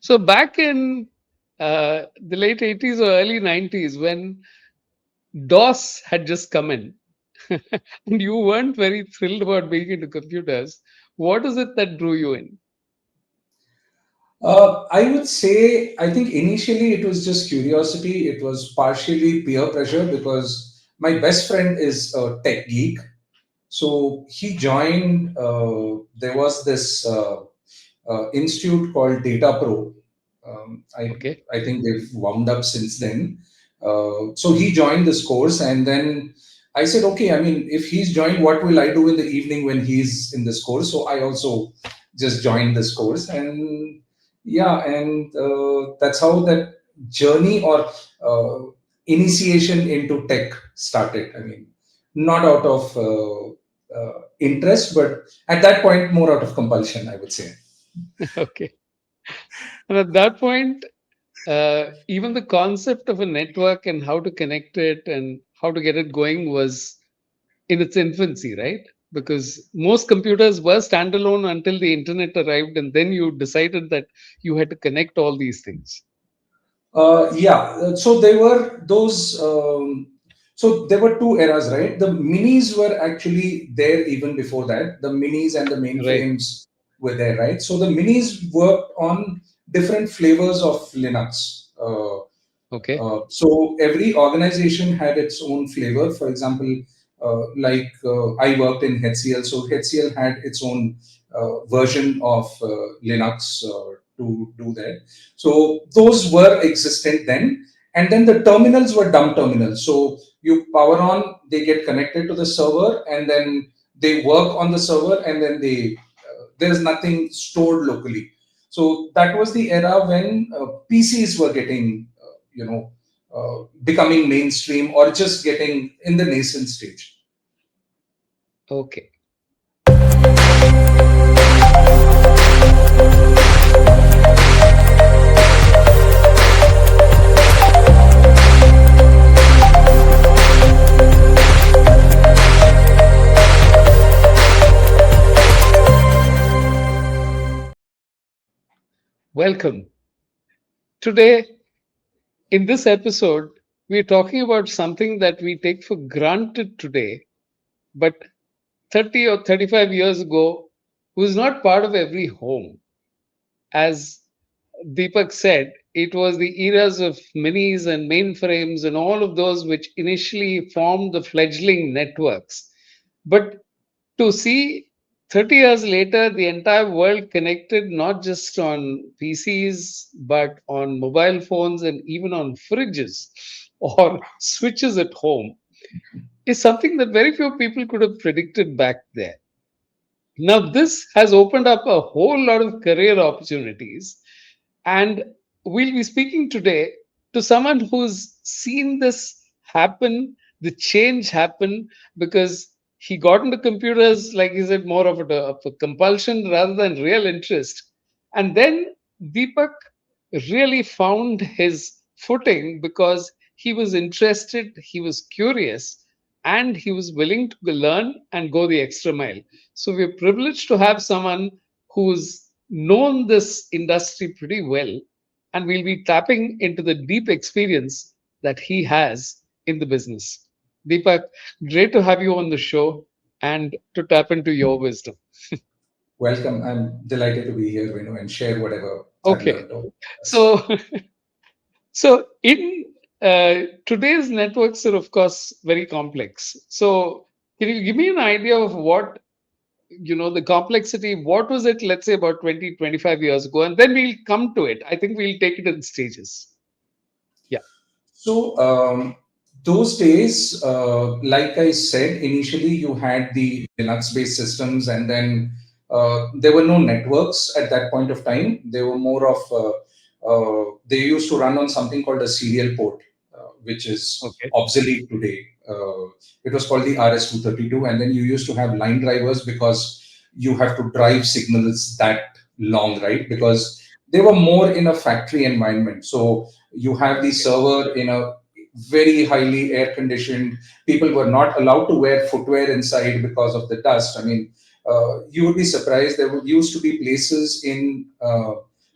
So back in the late 80s or early 90s, when DOS had just come in, and you weren't very thrilled about being into computers, what is it that drew you in? I would say, I think initially it was just curiosity. It was partially peer pressure because my best friend is a tech geek. So he joined, there was this institute called Data Pro. Okay. I think they've wound up since then. So he joined this course, and then I said, okay, I mean, if he's joined, what will I do in the evening when he's in this course? So I also just joined this course, and yeah, and that's how that journey or initiation into tech started. I mean, not out of interest, but at that point, more out of compulsion, I would say. Okay. And at that point, even the concept of a network and how to connect it and how to get it going was in its infancy, right? Because most computers were standalone until the internet arrived, and then you decided that you had to connect all these things. Yeah, so there were those. So there were two eras, right? The minis were actually there even before that. The minis and the Right. mainframes were there, right? So the minis worked on different flavors of Linux. Okay. So every organization had its own flavor. For example, I worked in HCL, so HCL had its own version of Linux to do that. So those were existent then, and then the terminals were dumb terminals. So you power on, they get connected to the server, and then they work on the server, and then there's nothing stored locally. So that was the era when PCs were getting, becoming mainstream or just getting in the nascent stage. Okay. Welcome. Today, in this episode, we're talking about something that we take for granted today, but 30 or 35 years ago was not part of every home. As Deepak said, it was the eras of minis and mainframes and all of those which initially formed the fledgling networks. But to see 30 years later, the entire world connected not just on PCs, but on mobile phones and even on fridges or switches at home is something that very few people could have predicted back there. Now, this has opened up a whole lot of career opportunities. And we'll be speaking today to someone who's seen this happen, the change happen, because he got into computers, like he said, more of a compulsion rather than real interest. And then Deepak really found his footing because he was interested, he was curious, and he was willing to learn and go the extra mile. So we're privileged to have someone who's known this industry pretty well, and we'll be tapping into the deep experience that he has in the business. Deepak, great to have you on the show and to tap into your wisdom. Welcome. I'm delighted to be here, and share whatever I've Okay, learned over this. so so in today's networks are of course very complex. So can you give me an idea of what the complexity, what was it, let's say about 20, 25 years ago, and then we'll come to it. I think we'll take it in stages. Yeah. So those days, like I said, initially you had the Linux-based systems, and then there were no networks at that point of time. They were more of they used to run on something called a serial port, which is Okay. obsolete today. It was called the RS-232, and then you used to have line drivers because you have to drive signals that long, right? Because they were more in a factory environment. So you have the server in a very highly air conditioned. People were not allowed to wear footwear inside because of the dust. I mean, you would be surprised. There used to be places in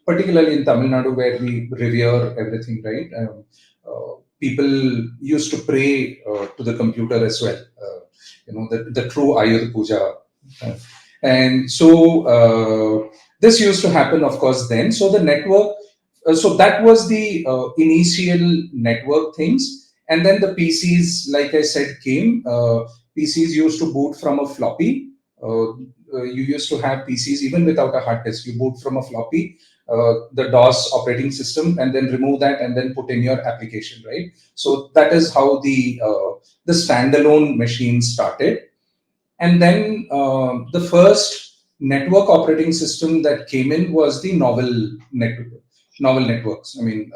particularly in Tamil Nadu, where we revere everything, right? People used to pray to the computer as well. The true Ayur Puja. Uh, and so this used to happen, of course, then. So the network, so that was the initial network things. And then the PCs, like I said, came. PCs used to boot from a floppy. You used to have PCs even without a hard disk. You boot from a floppy, the DOS operating system, and then remove that and then put in your application, right? So that is how the standalone machine started. And then the first network operating system that came in was the novel networks. I mean,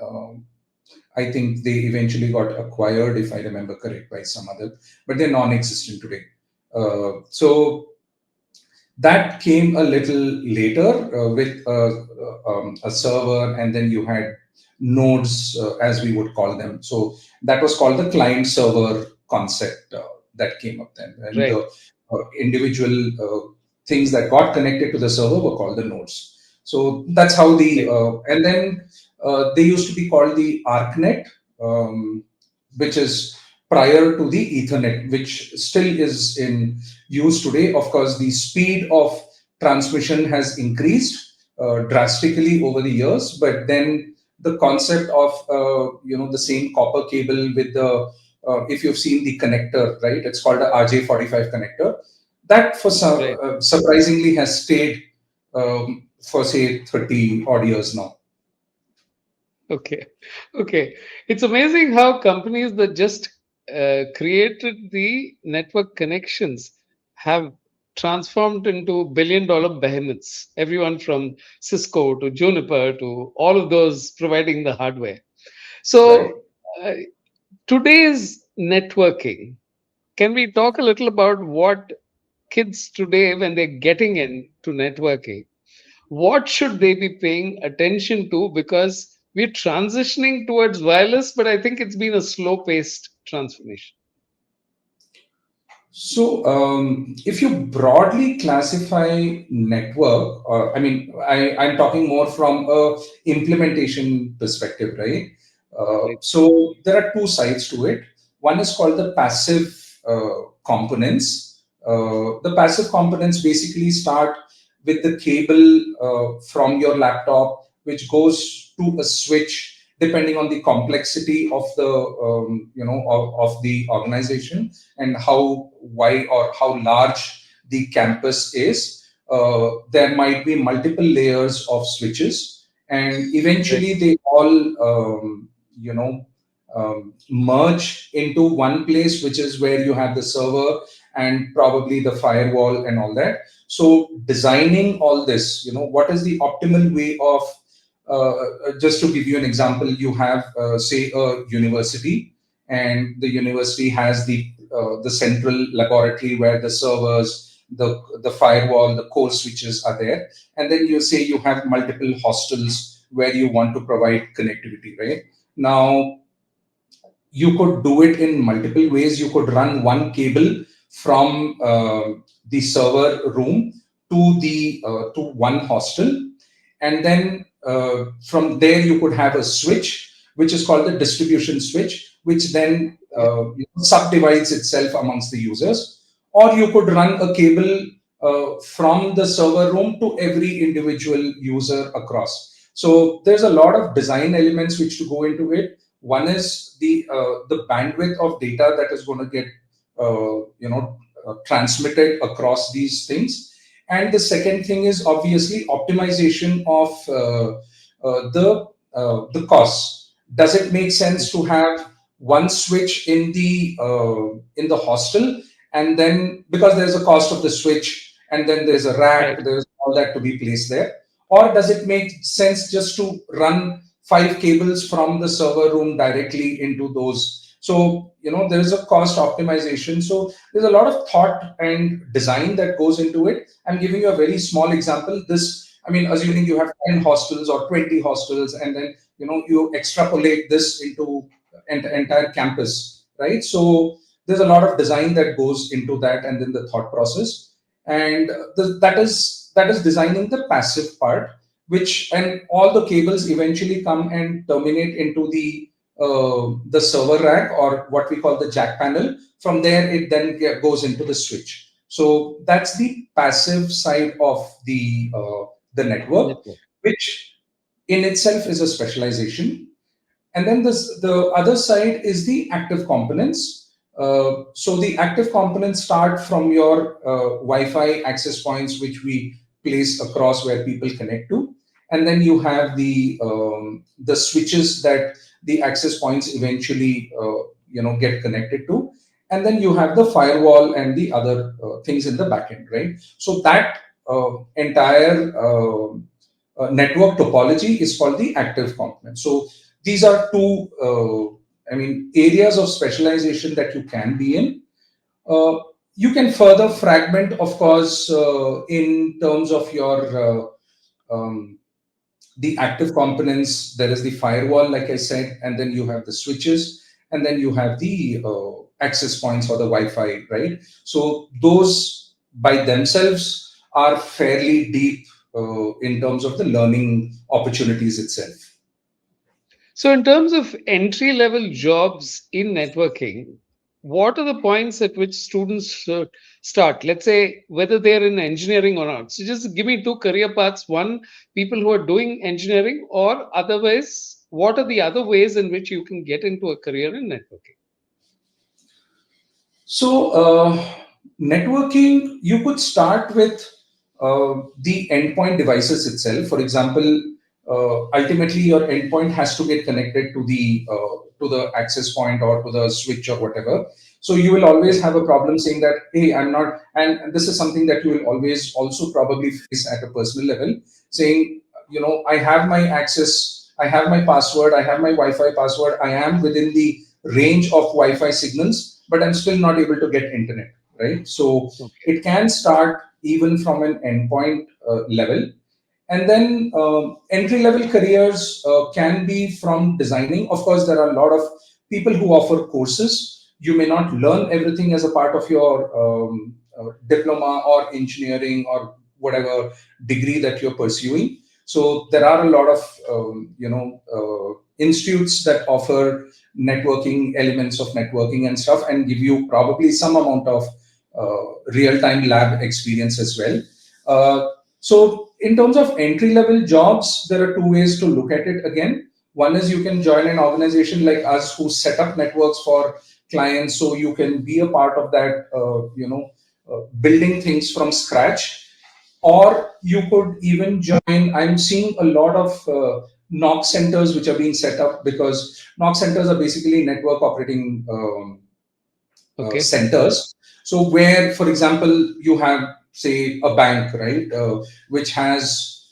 I think they eventually got acquired, if I remember correct, by some other, but they're non-existent today. So that came a little later with a server, and then you had nodes, as we would call them. So that was called the client server concept that came up then. And the Right. individual things that got connected to the server were called the nodes. So that's how Okay. and then they used to be called the ArcNet, um, which is prior to the Ethernet, which still is in use today. Of course, the speed of transmission has increased drastically over the years, but then the concept of the same copper cable with the if you've seen the connector, right? It's called a RJ45 connector. That for some Right. surprisingly has stayed for say 30 odd years now. Okay. Okay. It's amazing how companies that just created the network connections have transformed into billion-dollar behemoths. Everyone from Cisco to Juniper to all of those providing the hardware. Right. So, uh, today's networking, can we talk a little about what kids today, when they're getting into networking, what should they be paying attention to? Because we're transitioning towards wireless, but I think it's been a slow paced transformation. So, if you broadly classify network, or I mean, I'm talking more from a implementation perspective, right? Right. So there are two sides to it. One is called the passive components. The passive components basically start with the cable from your laptop, which goes to a switch depending on the complexity of the of the organization and how wide or how large the campus is. There might be multiple layers of switches, and Right. eventually they all merge into one place, which is where you have the server and probably the firewall and all that. So designing all this, what is the optimal way of just to give you an example, you have say a university, and the university has the central laboratory where the servers, the firewall, the core switches are there, and then you say you have multiple hostels where you want to provide connectivity, right? Now you could do it in multiple ways. You could run one cable from the server room to one hostel, and then from there you could have a switch, which is called the distribution switch, which then Okay. subdivides itself amongst the users. Or you could run a cable from the server room to every individual user across. So there's a lot of design elements which to go into it. One is the bandwidth of data that is going to get transmitted across these things, and the second thing is obviously optimization of the costs. Does it make sense to have one switch in the hostel, and then because there's a cost of the switch, and then there's a rack, Right. there's all that to be placed there, or does it make sense just to run five cables from the server room directly into those? So there's a cost optimization. So there's a lot of thought and design that goes into it. I'm giving you a very small example. I mean, assuming you have 10 hostels or 20 hostels, and then you extrapolate this into an entire campus, right? So there's a lot of design that goes into that, and then the thought process, and that is designing the passive part. which, and all the cables eventually come and terminate into the server rack, or what we call the jack panel. From there, it then goes into the switch. So that's the passive side of the network, Network. which in itself is a specialization. And then the other side is the active components. So the active components start from your Wi-Fi access points, which we place across where people connect to, and then you have the switches that the access points eventually get connected to, and then you have the firewall and the other things in the backend, right? So that entire network topology is called the active component. So these are two, areas of specialization that you can be in. Uh, you can further fragment, of course, in terms of your the active components. There is the firewall, like I said, and then you have the switches, and then you have the access points or the Wi-Fi, right? So those by themselves are fairly deep in terms of the learning opportunities itself. So, in terms of entry level jobs in networking, what are the points at which students should start? Let's say whether they're in engineering or not. So, just give me two career paths. One, people who are doing engineering, or otherwise, what are the other ways in which you can get into a career in networking? So, networking, you could start with the endpoint devices itself. For example, ultimately your endpoint has to get connected to the access point or to the switch or whatever. So you will always Right. have a problem saying that, hey, I'm not, and this is something that you will always also probably face at a personal level, saying, I have my access, I have my password, I have my Wi-Fi password, I am within the range of Wi-Fi signals, but I'm still not able to get internet, right? So Okay. it can start even from an endpoint level. And then entry level careers can be from designing. Of course, there are a lot of people who offer courses. You may not learn everything as a part of your diploma or engineering or whatever degree that you're pursuing. So there are a lot of institutes that offer networking, elements of networking and stuff, and give you probably some amount of real-time lab experience as well. So in terms of entry level jobs, there are two ways to look at it again. One is you can join an organization like us who set up networks for clients, so you can be a part of that, building things from scratch. Or you could even join, I'm seeing a lot of knock centers which are being set up, because knock centers are basically network operating Okay. centers. So where, for example, you have, say, a bank, right, which has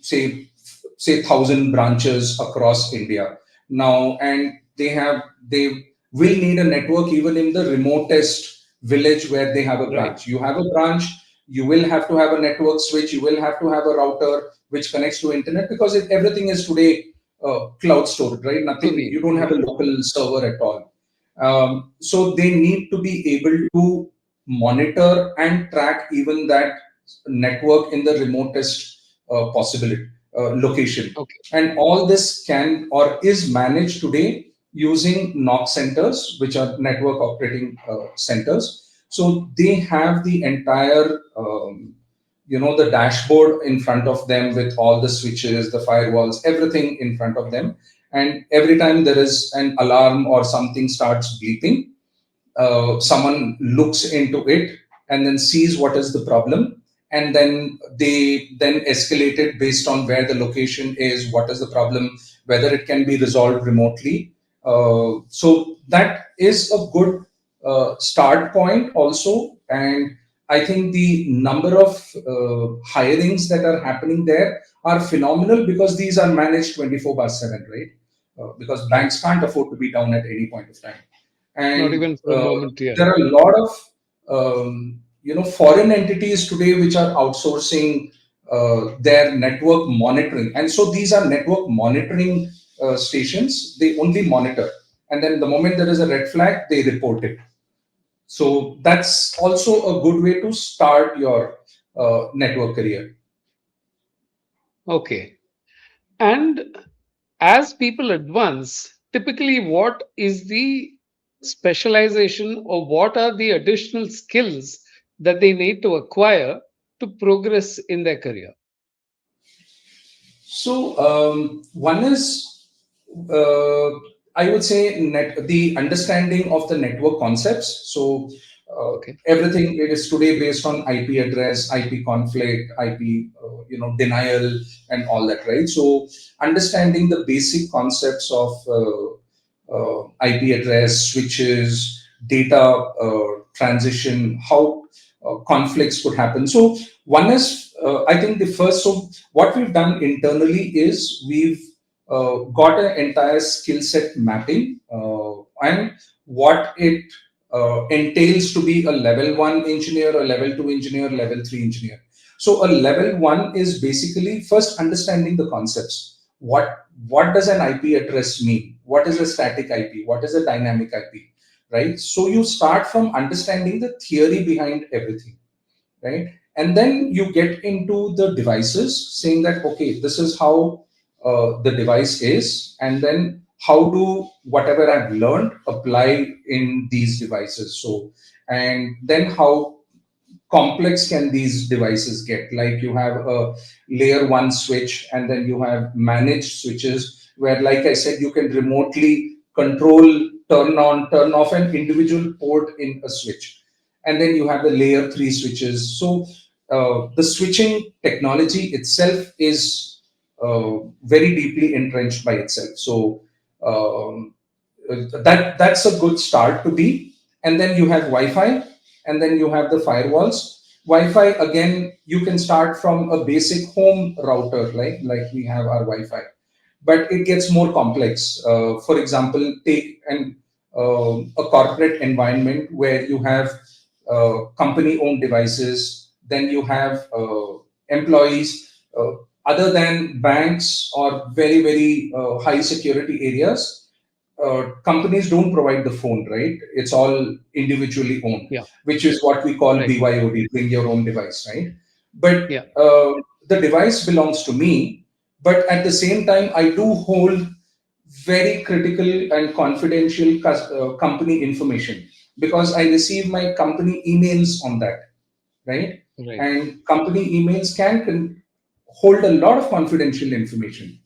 say 1,000 branches across India now, and they will need a network even in the remotest village where they have a Right. branch. You have a branch, you will have to have a network switch, you will have to have a router which connects to internet, because everything is today cloud stored, right? To Nothing, the you don't have a right. local server at all. So they need to be able to monitor and track even that network in the remotest possibility location. Okay. And all this can or is managed today using NOC centers, which are network operating centers. So they have the entire the dashboard in front of them with all the switches, the firewalls, everything in front of them. And every time there is an alarm or something starts bleeping, someone looks into it and then sees what is the problem, and then they then escalate it based on where the location is, what is the problem, whether it can be resolved remotely. So that is a good start point also. And I think the number of hirings that are happening there are phenomenal, because these are managed 24 by 7, right? Because Right. banks can't afford to be down at any point of time. Not And even for a moment. Yeah. there are a lot of foreign entities today which are outsourcing their network monitoring, and so these are network monitoring stations. They only monitor, and then the moment there is a red flag, they report it. So that's also a good way to start your network career. Okay. And as people advance, typically what is the specialization or what are the additional skills that they need to acquire to progress in their career? So one is, uh, I would say, the understanding of the network concepts. So Okay. everything it is today based on IP address, IP conflict, IP denial, and all that, right? So understanding the basic concepts of IP address, switches, data transition, how conflicts could happen. So one is, I think the first. So what we've done internally is we've got an entire skill set mapping and what it entails to be a level one engineer, a level two engineer, level three engineer. So a level one is basically first understanding the concepts. What does an IP address mean? What is a static IP? What is a dynamic IP? Right. So you start from understanding the theory behind everything, right? And then you get into the devices, saying that okay, this is how the device is, and then how do whatever I've learned apply in these devices. So, and then how complex can these devices get? Like you have a layer one switch, and then you have managed switches where, like I said, you can remotely control, turn on, turn off an individual port in a switch. And then you have the layer three switches. So the switching technology itself is very deeply entrenched by itself. So um, that's a good start to be. And then you have Wi-Fi, and then you have the firewalls. Wi-Fi, again, you can start from a basic home router, like we have our Wi-Fi, but it gets more complex. For example, take a corporate environment where you have company-owned devices, then you have employees. Other than banks or very very high security areas, companies don't provide the phone, right? It's all individually owned, Yeah. which is what we call Right. BYOD, bring your own device, right? But Yeah. the device belongs to me, but at the same time, I do hold very critical and confidential company information because I receive my company emails on that, right? Right. And company emails can hold a lot of confidential information,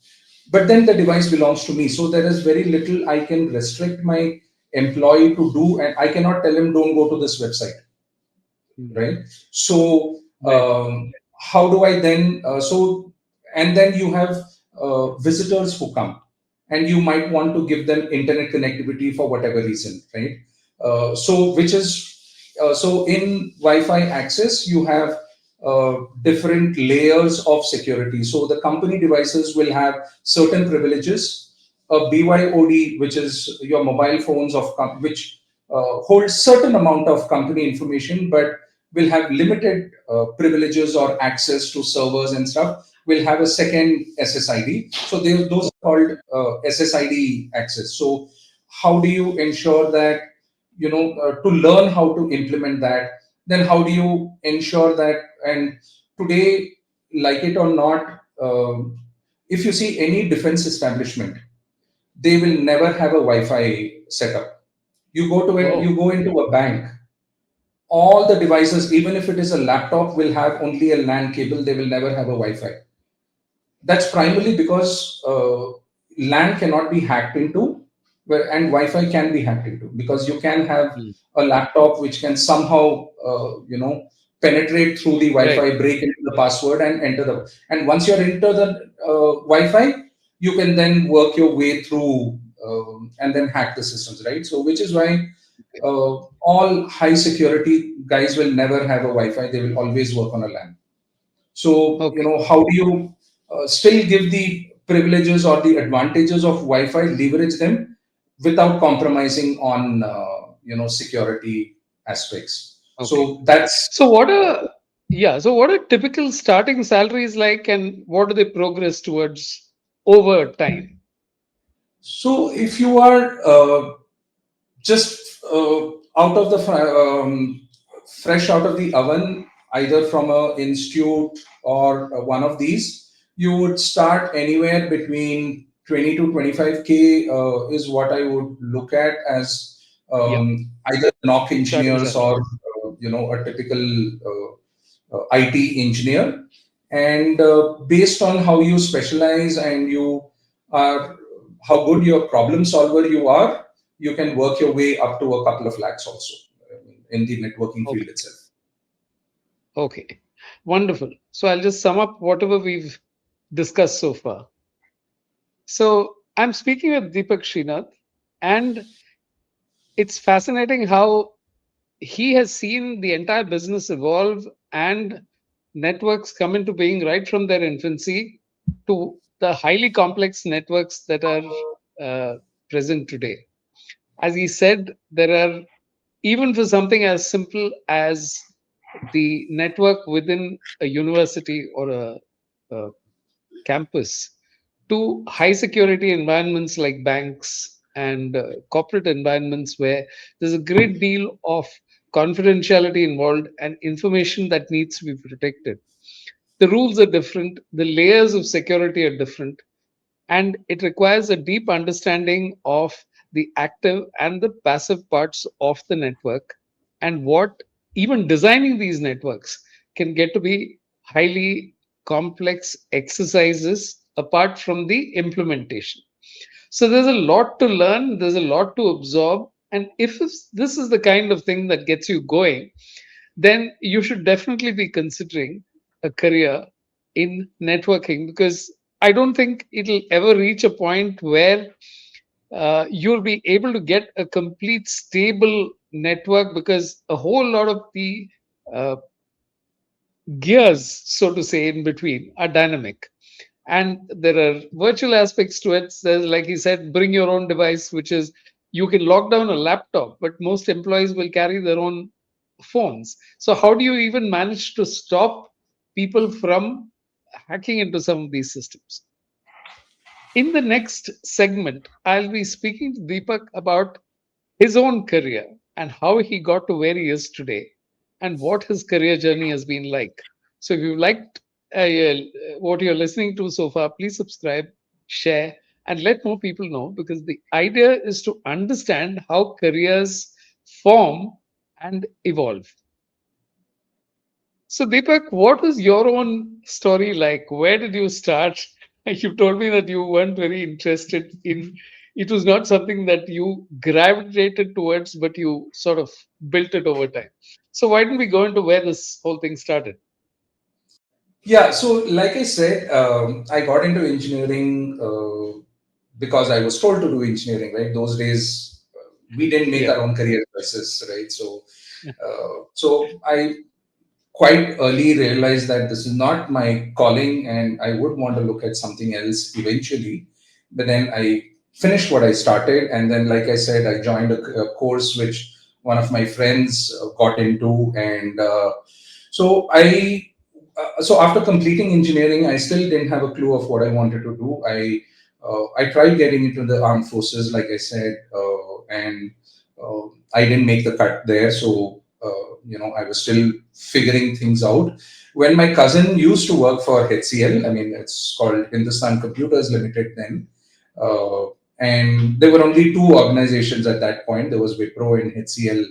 but then the device belongs to me, so there is very little I can restrict my employee to do, and I cannot tell him don't go to this website, Mm. right? So Right. how do I then and then you have visitors who come, and you might want to give them internet connectivity for whatever reason, right? So which is so in Wi-Fi access you have different layers of security. So the company devices will have certain privileges. A BYOD, which is your mobile phones which holds certain amount of company information, but will have limited privileges or access to servers and stuff, will have a second SSID. So those are called SSID access. So how do you ensure that, to learn how to implement that, then how do you ensure that, and today, like it or not, if you see any defense establishment, they will never have a Wi-Fi setup. You Oh. go into a bank, all the devices, even if it is a laptop, will have only a LAN cable. They will never have a Wi-Fi. That's primarily because LAN cannot be hacked into, and Wi-Fi can be hacked into, because you can have Mm. a laptop which can somehow, penetrate through the Right. Wi-Fi, break into the password, and enter the. And once you're into the Wi-Fi, you can then work your way through and then hack the systems, right? So, which is why Okay. all high security guys will never have a Wi-Fi. They will always work on a LAN. So, Okay. how do you still give the privileges or the advantages of Wi-Fi, leverage them without compromising on, security aspects? Okay. So that's. So what are yeah, so what are typical starting salaries like and what do they progress towards over time? So if you are just out of the fresh out of the oven, either from a institute or one of these, you would start anywhere between 20 to 25K is what I would look at as Yeah, either knock starting engineers or salaries. a typical IT engineer. And based on how you specialize and you are, how good your problem solver you are, you can work your way up to a couple of lakhs also in the networking field Okay, itself. okay, wonderful. So I'll just sum up whatever we've discussed so far. So I'm speaking with Deepak Srinath, and it's fascinating how he has seen the entire business evolve and networks come into being right from their infancy to the highly complex networks that are uh, present today. As he said, there are, even for something as simple as the network within a university or a campus, to high security environments like banks and corporate environments where there's a great deal of confidentiality involved and information that needs to be protected. The rules are different, the layers of security are different, and it requires a deep understanding of the active and the passive parts of the network, and what even designing these networks can get to be highly complex exercises apart from the implementation. So there's a lot to learn, there's a lot to absorb, and if this is the kind of thing that gets you going, then you should definitely be considering a career in networking, because I don't think it'll ever reach a point where you'll be able to get a complete stable network, because a whole lot of the uh, gears, so to say, in between are dynamic. And there are virtual aspects to it. There's, like he said, bring your own device, which is, you can lock down a laptop, but most employees will carry their own phones. So how do you even manage to stop people from hacking into some of these systems? In the next segment, I'll be speaking to Deepak about his own career and how he got to where he is today and what his career journey has been like. So, if you liked what you're listening to so far, please subscribe, share, and let more people know, because the idea is to understand how careers form and evolve. So, Deepak, what was your own story like? Where did you start? You told me that you weren't very interested in it, was not something that you gravitated towards, but you sort of built it over time. So, why don't we go into where this whole thing started? Yeah, so like I said, I got into engineering because I was told to do engineering, right? Those days, we didn't make Yeah. our own career choices, right? So I quite early realized that this is not my calling and I would want to look at something else eventually. But then I finished what I started. And then, like I said, I joined a course which one of my friends got into. And so after completing engineering, I still didn't have a clue of what I wanted to do. I tried getting into the armed forces, like I said, and I didn't make the cut there. So I was still figuring things out. When my cousin used to work for HCL, I mean, it's called Hindustan Computers Limited then. Uh, and there were only two organizations at that point. There was Wipro and HCL,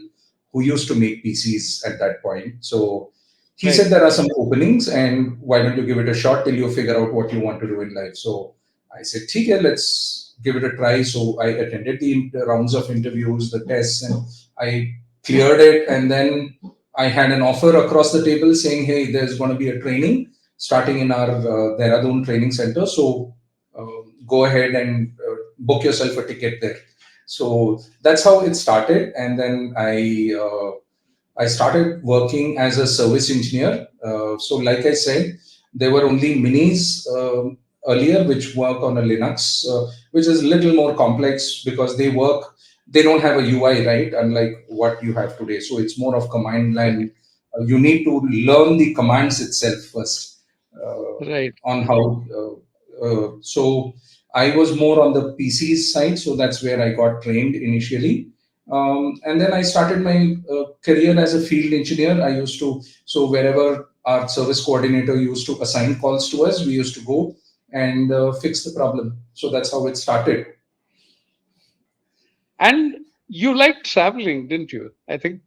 who used to make PCs at that point. So he said Right. there are some openings, and why don't you give it a shot till you figure out what you want to do in life? So I said, "Okay, let's give it a try." So I attended the rounds of interviews, the tests, and I cleared it. And then I had an offer across the table saying, "Hey, there's going to be a training starting in our Dehradun training center. So go ahead and book yourself a ticket there." So that's how it started. And then I started working as a service engineer. So, like I said, there were only minis earlier which work on a Linux, which is a little more complex because they don't have a UI, right? Unlike what you have today. So, it's more of command Right. line. You need to learn the commands itself first Right. on how. So, I was more on the PCs side. So, that's where I got trained initially. And then I started my career as a field engineer. I used to, so wherever our service coordinator used to assign calls to us. We used to go and fix the problem. So that's how it started. And you liked traveling, didn't you? I think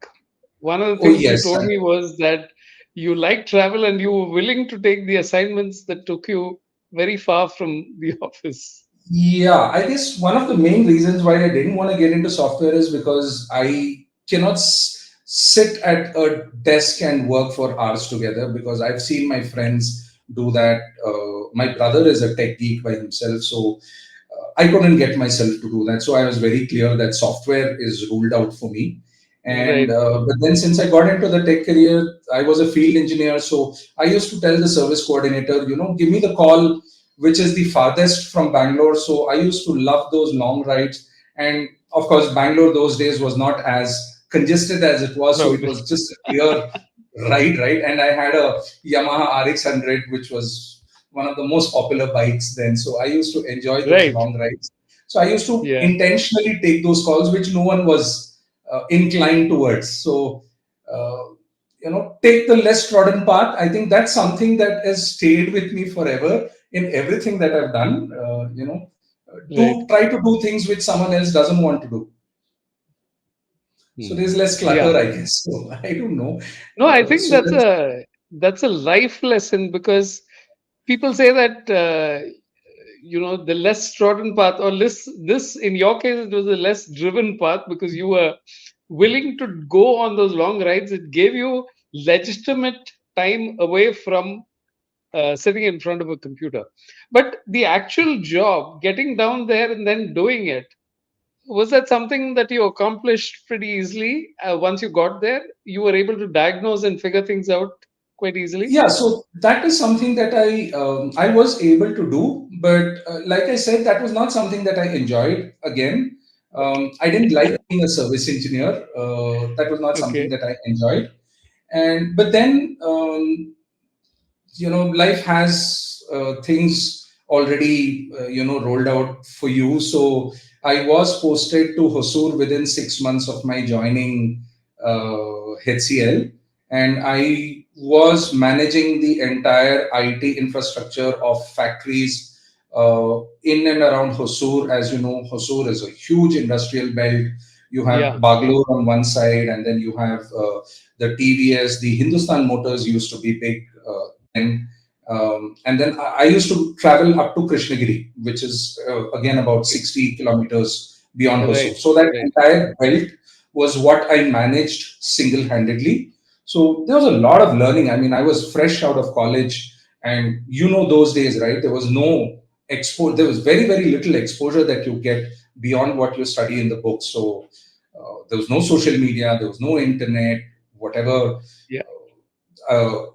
one of the Oh things you yes, told me was that you liked travel and you were willing to take the assignments that took you very far from the office. yeah, I guess one of the main reasons why I didn't want to get into software is because I cannot sit at a desk and work for hours together, because I've seen my friends do that. My brother is a tech geek by himself, so I couldn't get myself to do that. So I was very clear that software is ruled out for me. And Right. but then since I got into the tech career, I was a field engineer. So I used to tell the service coordinator, give me the call which is the farthest from Bangalore. So I used to love those long rides. And of course, Bangalore those days was not as congested as it was. So it Crowded. was just a clear ride, right? And I had a Yamaha RX 100, which was one of the most popular bikes then. So I used to enjoy those Right. long rides. So I used to Yeah. intentionally take those calls, which no one was inclined towards. So, take the less trodden path. I think that's something that has stayed with me forever in everything that I've done. Right. To try to do things which someone else doesn't want to do. So Hmm. there's less Yeah. clutter, I guess. So I don't know. No, I think So that's that's a life lesson because people say that the less trodden path, or this in your case it was a less driven path because you were willing to go on those long rides. It gave you legitimate time away from sitting in front of a computer. But the actual job, getting down there and then doing it, was that something that you accomplished pretty easily? Once you got there, you were able to diagnose and figure things out quite easily. Yeah, so that is something that I was able to do, but like I said, that was not something that I enjoyed. Again, I didn't like being a service engineer. That was not something Okay. that I enjoyed. And but then life has things already rolled out for you. So I was posted to Hosur within 6 months of my joining HCL, and I was managing the entire IT infrastructure of factories in and around Hosur. As you know, Hosur is a huge industrial belt. You have Yeah. Bangalore on one side, and then you have the TVS, the Hindustan Motors used to be big then. And then I used to travel up to Krishnagiri, which is again about Okay. 60 kilometers beyond Hosur. Right. So that Right. entire belt was what I managed single handedly. So there was a lot of learning. I mean, I was fresh out of college, and those days, right? There was no there was very, very little exposure that you get beyond what you study in the books. So there was no social media, there was no internet, whatever Yeah.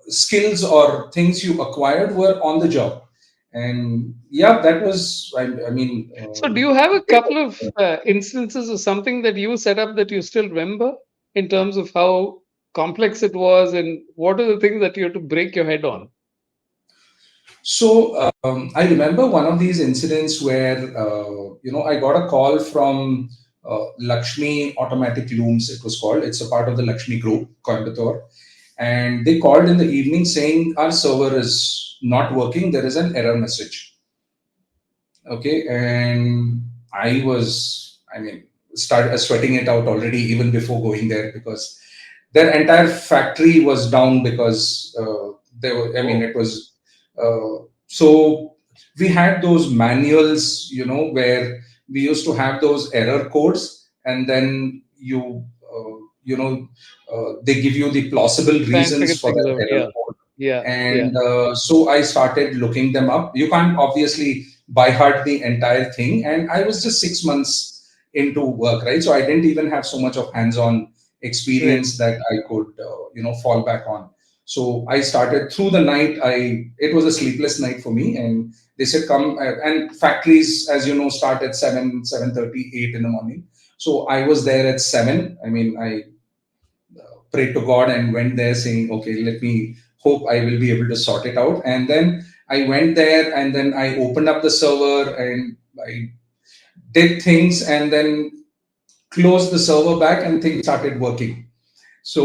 skills or things you acquired were on the job. And yeah, that was, I mean, So, do you have a couple of instances of something that you set up that you still remember in terms of how complex it was and what are the things that you had to break your head on? so I remember one of these incidents where, I got a call from Lakshmi Automatic Looms, it was called. It's a part of the Lakshmi Group, Coimbatore. And they called in the evening saying, our server is not working, there is an error message. Okay, and I mean, started sweating it out already even before going there, because their entire factory was down because they were, I mean, Oh, it was so we had those manuals, where we used to have those error codes, and then they give you the plausible try and figure reasons for things that out. error Yeah. code. Yeah. Yeah. And so I started looking them up. You can't obviously by heart the entire thing, and I was just 6 months into work, right? So I didn't even have so much of hands-on Right. experience that I could fall back on. So I started through the night. It was a sleepless night for me, and they said come, and factories, as you know, start at 7:30, 8 in the morning. So I was there at 7. I mean, I prayed to God and went there saying, okay, let me hope I will be able to sort it out. And then I went there, and then I opened up the server and I did things, and then closed the server back, and things started working. So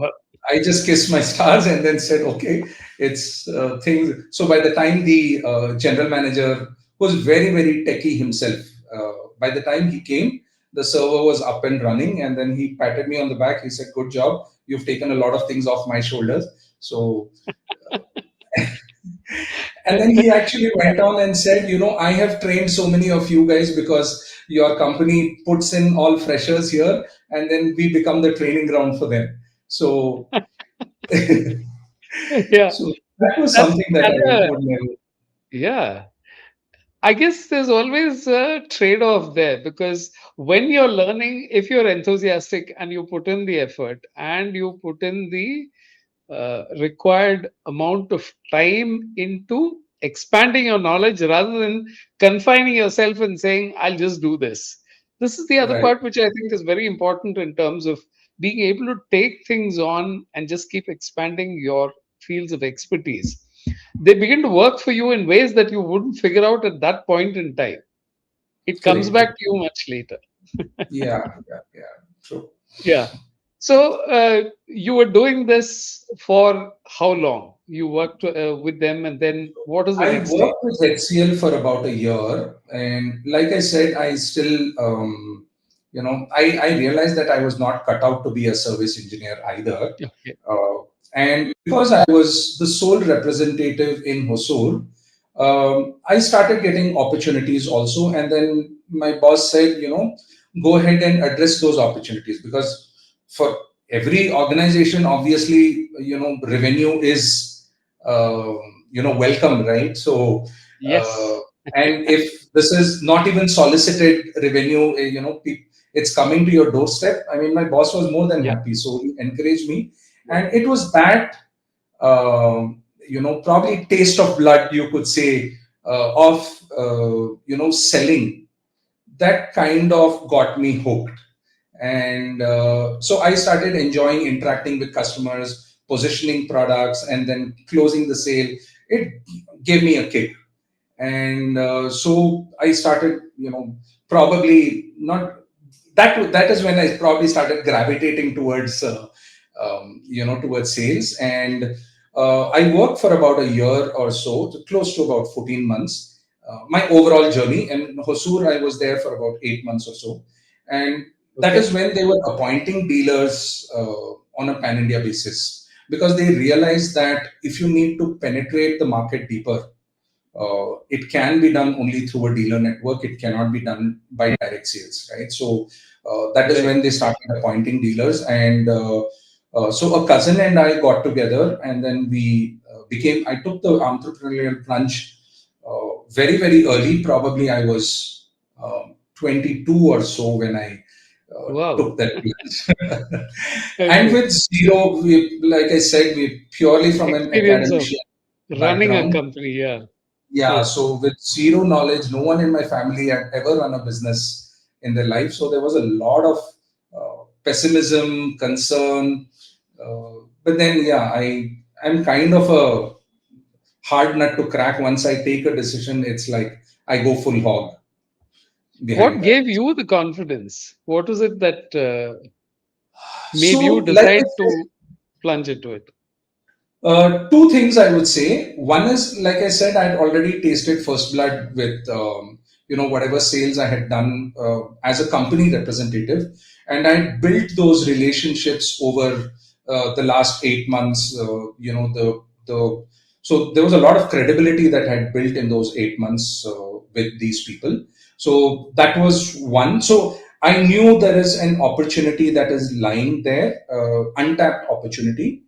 Wow. I just kissed my stars and then said, okay, it's things. So by the time the general manager was very, very techie himself, by the time he came, the server was up and running. And then he patted me on the back. He said, good job. You've taken a lot of things off my shoulders. So, and then he actually went on and said, I have trained so many of you guys because your company puts in all freshers here and then we become the training ground for them. So, Yeah, so that was that's something that I kind of, would never. yeah. I guess there's always a trade-off there because when you're learning, if you're enthusiastic and you put in the effort and you put in the required amount of time into expanding your knowledge rather than confining yourself and saying, I'll just do this. This is the other Right. part which I think is very important in terms of being able to take things on and just keep expanding your fields of expertise. They begin to work for you in ways that you wouldn't figure out at that point in time. It comes Correct. back Correct. to you much later. Yeah. Yeah. Yeah. True. Yeah. So you were doing this for how long? You worked with them, and then what is the I next stage? worked with HCL for about a year, and like I said, I still, I realized that I was not cut out to be a service engineer either. Okay. Uh, and because I was the sole representative in Hosur, I started getting opportunities also. And then my boss said, go ahead and address those opportunities because for every organization, obviously, revenue is welcome, right? So uh, Yes. and if this is not even solicited revenue, it's coming to your doorstep. I mean, my boss was more than Yeah. happy, so he encouraged me, Yeah. and it was that probably taste of blood, you could say, of selling, that kind of got me hooked. And so I started enjoying interacting with customers, positioning products, and then closing the sale. It gave me a kick. And so I started, probably not that is when I probably started gravitating towards towards sales. And I worked for about a year or so, close to about 14 months. My overall journey, and Hosur, I was there for about 8 months or so. And that Okay. is when they were appointing dealers on a pan India basis, because they realized that if you need to penetrate the market deeper, it can be done only through a dealer network. It cannot be done by direct sales, right? So that is Right. when they started appointing dealers. And so a cousin and I got together, and then we became. I took the entrepreneurial plunge very, very early. Probably I was 22 or so when I Wow. took that plunge. And Okay. with zero, like I said, we purely from an Experience of academician running a background. company. Yeah. Yeah, Yes. so with zero knowledge, no one in my family had ever run a business in their life. So there was a lot of pessimism, concern. But then, yeah, I'm kind of a hard nut to crack. Once I take a decision, it's like I go full hog What behind that. gave you the confidence? What was it that made you So, like I decide said, to plunge into it? two things I would say. One is, like I said, I'd already tasted first blood with whatever sales I had done as a company representative, and I built those relationships over the last 8 months. The so there was a lot of credibility that I had built in those 8 months with these people. So that was one. So I knew there is an opportunity that is lying there, untapped opportunity.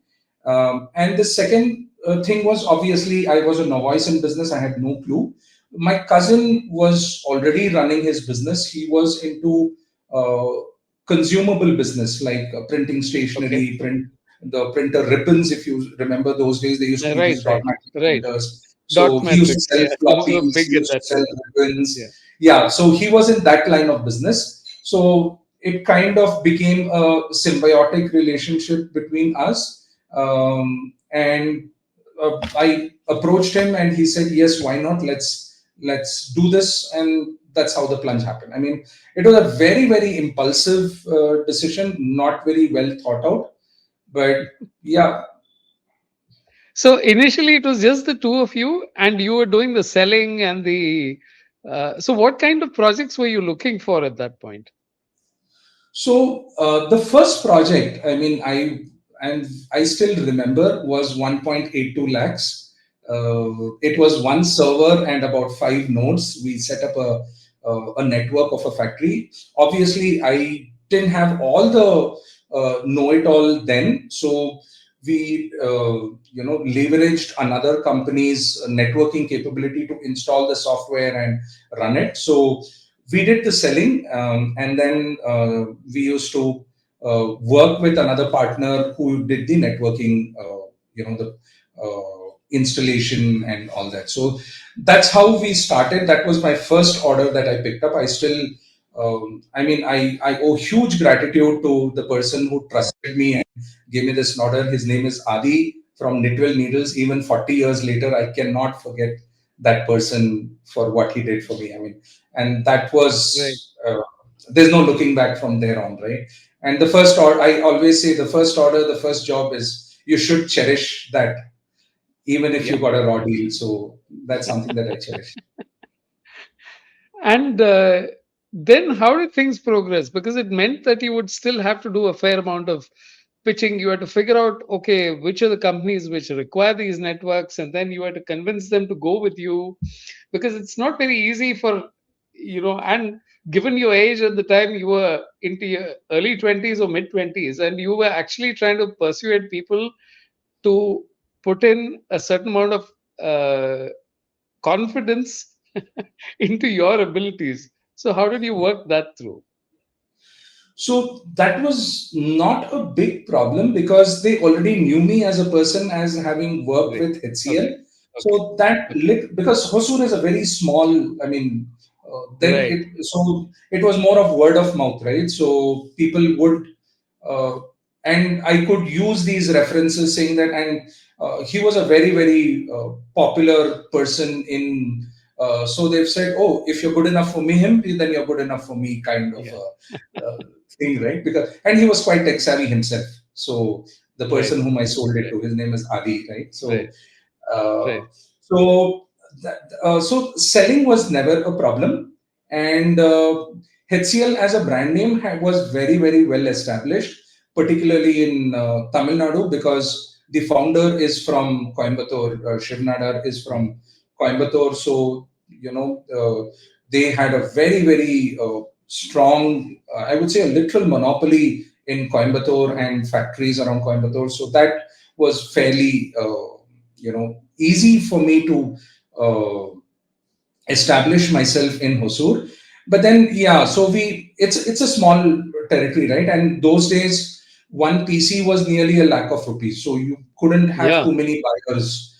And the second thing was, obviously I was a novice in business. I had no clue. My cousin was already running his business. He was into uh, consumable business like printing Okay. stationery, the printer ribbons. If you remember those days, they used to be Right. these Right. dotmatic Right. printers. Dot So he used to matrix. sell Yeah. Those were floppies. big He at used that to sell time. Yeah. ribbons. Yeah. So he was in that line of business. So it kind of became a symbiotic relationship between us. And I approached him, and he said, "Yes, why not? Let's do this." And that's how the plunge happened. I mean, it was a very, very impulsive decision, not very well thought out. But yeah. So initially it was just the two of you, and you were doing the selling and the. So what kind of projects were you looking for at that point? So the first project, I mean, I still remember, was 1.82 lakhs. It was one server and about five nodes. We set up a network of a factory. Obviously, I didn't have all the know-it-all then, so we leveraged another company's networking capability to install the software and run it. So we did the selling, and then we used to work with another partner who did the networking, the installation and all that. So that's how we started. That was my first order that I picked up. I still, I owe huge gratitude to the person who trusted me and gave me this order. His name is Adi from Knitwell Needles. Even 40 years later, I cannot forget that person for what he did for me. I mean, and that Right. was, there's no looking back from there on, right? And the first order, I always say, the first order, the first job is, you should cherish that, even if you Yeah. got a raw deal. So that's something that I cherish. And then how did things progress? Because it meant that you would still have to do a fair amount of pitching. You had to figure out, okay, which are the companies which require these networks, and then you had to convince them to go with you, because it's not very easy for, and given your age at the time, you were into your early 20s or mid 20s, and you were actually trying to persuade people to put in a certain amount of confidence into your abilities. So, how did you work that through? So that was not a big problem because they already knew me as a person, as having worked Great. with HCL. Okay. Okay. So that Okay. because Hosur is a very small, I mean, then Right. it was more of word of mouth, right? So people would, uh, and I could use these references saying that, and he was a very, very popular person in. So they've said, oh, if you're good enough for me, him, then you're good enough for me, kind of Yeah. thing, right? Because, and he was quite tech savvy himself. So the Right. person whom I sold it Right. to, his name is Adi, right? Right. So uh, Right. so selling was never a problem, and HCL as a brand name was very, very well established, particularly in Tamil Nadu, because the founder is from Coimbatore. Shiv Nadar is Mm. from Coimbatore, so they had a very, very strong, I would say, a literal monopoly in Coimbatore and factories around Coimbatore. So that was fairly, easy for me to establish myself in Hosur. But then, yeah, so it's a small territory, right? And those days, one PC was nearly a lakh of rupees, so you couldn't have Yeah. too many buyers.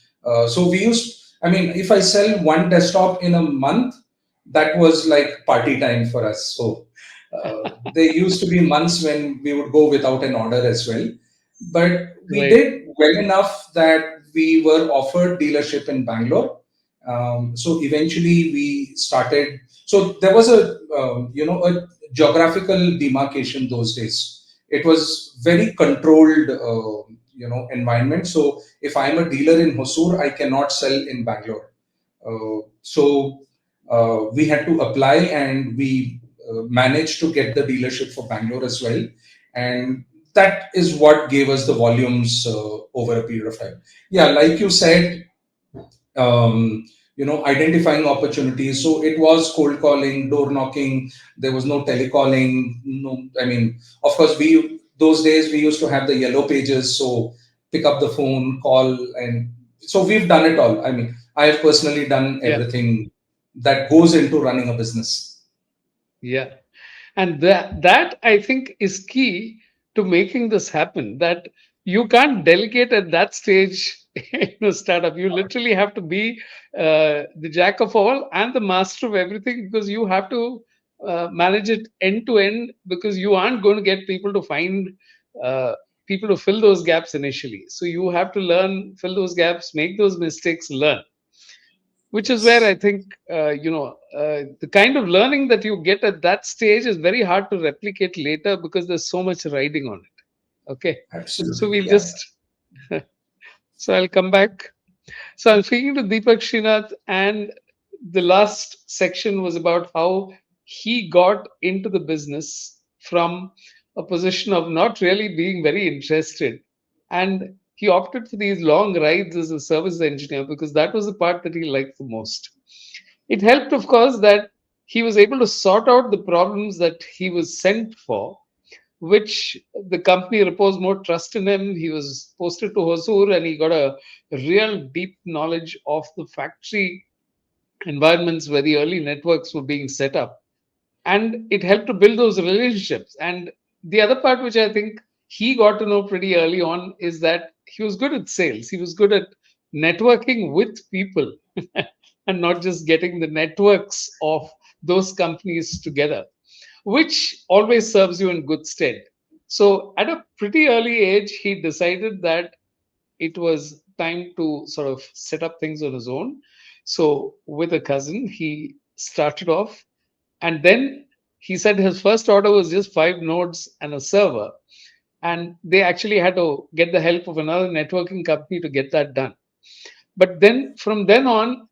So we used, I mean, if I sell one desktop in a month, that was like party time for us. So there used to be months when we would go without an order as well. But we Right. did well enough that we were offered dealership in Bangalore. So eventually we started. So there was a geographical demarcation those days. It was very controlled environment. So if I'm a dealer in Hosur, I cannot sell in Bangalore. So we had to apply, and we managed to get the dealership for Bangalore as well. And that is what gave us the volumes over a period of time. Yeah, like you said, identifying opportunities. So it was cold calling, door knocking. There was no telecalling. No, I mean, of course, those days we used to have the yellow pages. So pick up the phone, call, and so we've done it all. I mean, I have personally done Yeah. everything that goes into running a business. Yeah. And that I think is key to making this happen, that you can't delegate at that stage in a startup. You literally have to be the jack of all and the master of everything, because you have to manage it end to end, because you aren't going to get people to find uh, people to fill those gaps initially. So you have to learn, fill those gaps, make those mistakes, learn, which is where I Yes. think the kind of learning that you get at that stage is very hard to replicate later, because there's so much riding on it. Okay. So Absolutely. we'll Yeah. just, so I'll come back. So I'm speaking to Deepak Srinath, and the last section was about how he got into the business from a position of not really being very interested. And he opted for these long rides as a service engineer because that was the part that he liked the most. It helped, of course, that he was able to sort out the problems that he was sent for, which the company reposed more trust in him. He was posted to Hosur and he got a real deep knowledge of the factory environments where the early networks were being set up. And it helped to build those relationships. And the other part, which I think he got to know pretty early on, is that he was good at sales. He was good at networking with people and not just getting the networks of those companies together, which always serves you in good stead. So, at a pretty early age, he decided that it was time to sort of set up things on his own. So, with a cousin, he started off, and then he said his first order was just 5 nodes and a server. And they actually had to get the help of another networking company to get that done. But then from then on,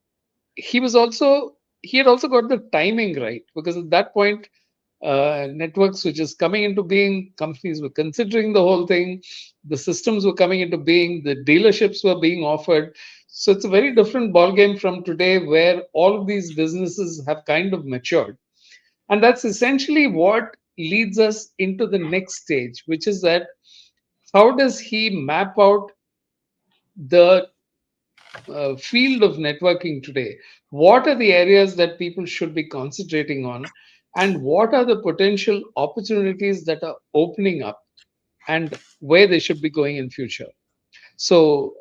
he had also got the timing right, because at that point networks were just coming into being, companies were considering the whole thing, the systems were coming into being, the dealerships were being offered. So it's a very different ballgame from today, where all of these businesses have kind of matured. And that's essentially what leads us into the next stage, which is that how does he map out the field of networking today? What are the areas that people should be concentrating on? And what are the potential opportunities that are opening up, and where they should be going in future? So,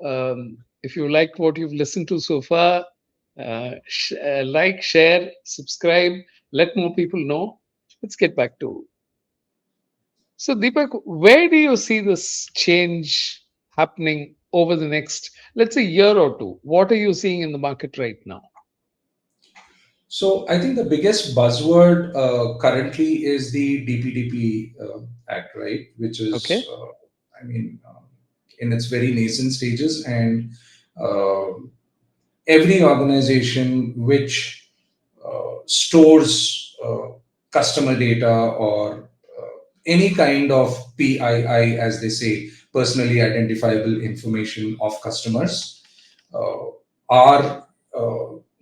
if you like what you've listened to so far, like, share, subscribe, let more people know. Let's get back to. So, Deepak, where do you see this change happening over the next, let's say, year or two? What are you seeing in the market right now? So I think the biggest buzzword currently is the DPDP Act, right? Which is, Okay. I mean, in its very nascent stages, and uh, every organization which stores customer data or any kind of PII, as they say, personally identifiable information of customers, uh, are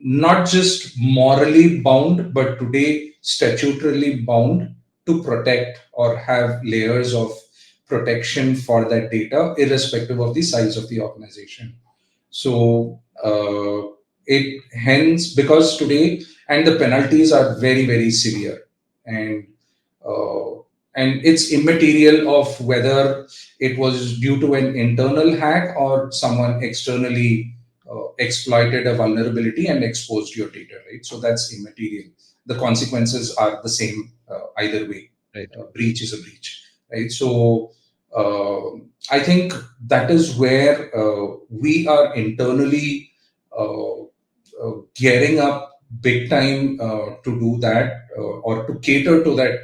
not just morally bound, but today statutorily bound to protect or have layers of protection for that data, irrespective of the size of the organization. So it hence, because today, and the penalties are very very severe, and uh, it's immaterial of whether it was due to an internal hack or someone externally exploited a vulnerability and exposed your data, right? So that's immaterial. The consequences are the same either way. Right. Breach is a breach, right? So I think that is where we are internally gearing up big time to do that, or to cater to that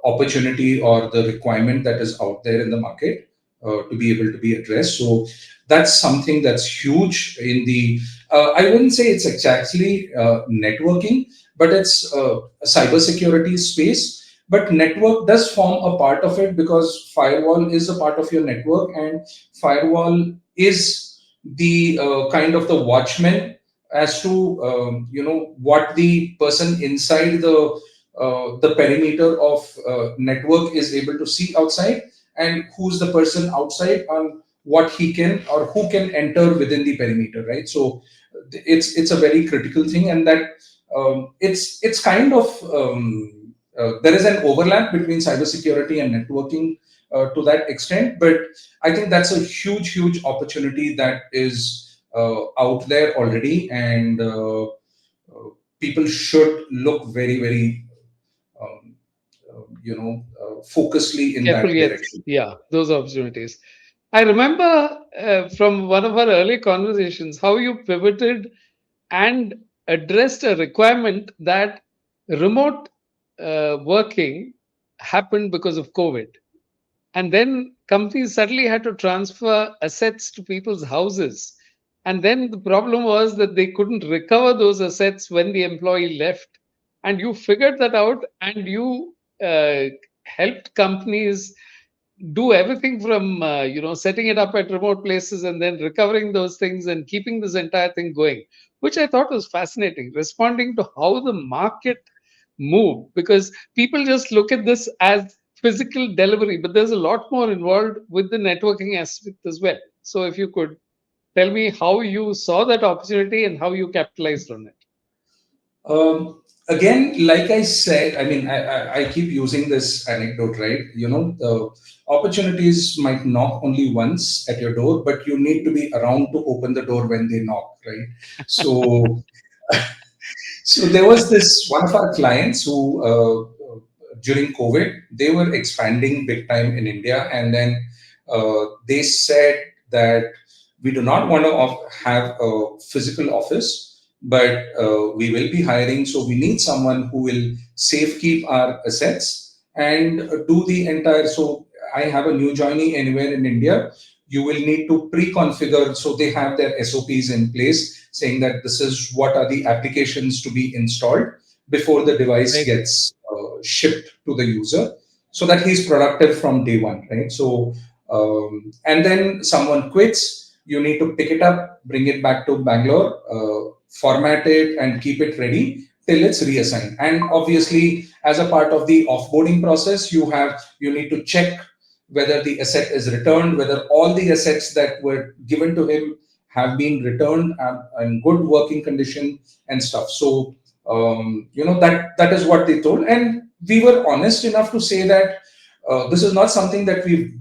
opportunity or the requirement that is out there in the market, to be able to be addressed. So that's something that's huge in the. I wouldn't say it's exactly networking, but it's a cybersecurity space. But network does form a part of it, because firewall is a part of your network, and firewall is the kind of the watchman as to what the person inside the perimeter of network is able to see outside, and who's the person outside, on what he can or who can enter within the perimeter, right? So it's a very critical thing, and that it's kind of there is an overlap between cybersecurity and networking to that extent, but I think that's a huge opportunity that is out there already, and people should look very very um, focusedly in that Carefully at, direction. yeah, those opportunities. I remember from one of our early conversations how you pivoted and addressed a requirement that remote working happened because of COVID. And then companies suddenly had to transfer assets to people's houses. And then the problem was that they couldn't recover those assets when the employee left. And you figured that out, and you helped companies do everything from setting it up at remote places and then recovering those things and keeping this entire thing going, which I thought was fascinating, responding to how the market moved, because people just look at this as physical delivery, but there's a lot more involved with the networking aspect as well. So if you could tell me how you saw that opportunity and how you capitalized on it. Again, like I said, I mean, I keep using this anecdote, right? The opportunities might knock only once at your door, but you need to be around to open the door when they knock, right? So, so there was this one of our clients who, during COVID, they were expanding big time in India, and then they said that we do not want to have a physical office, but we will be hiring. So we need someone who will safekeep our assets and do the entire. So I have a new joinee anywhere in India. You will need to pre-configure. So they have their SOPs in place saying that this is what are the applications to be installed before the device Very good. gets shipped to the user, so that he's productive from day one, right? So and then someone quits, you need to pick it up, bring it back to Bangalore, format it, and keep it ready till it's reassigned. And obviously, as a part of the offboarding process, you need to check whether the asset is returned, whether all the assets that were given to him have been returned in good working condition and stuff. So that is what they told, and we were honest enough to say that this is not something that we've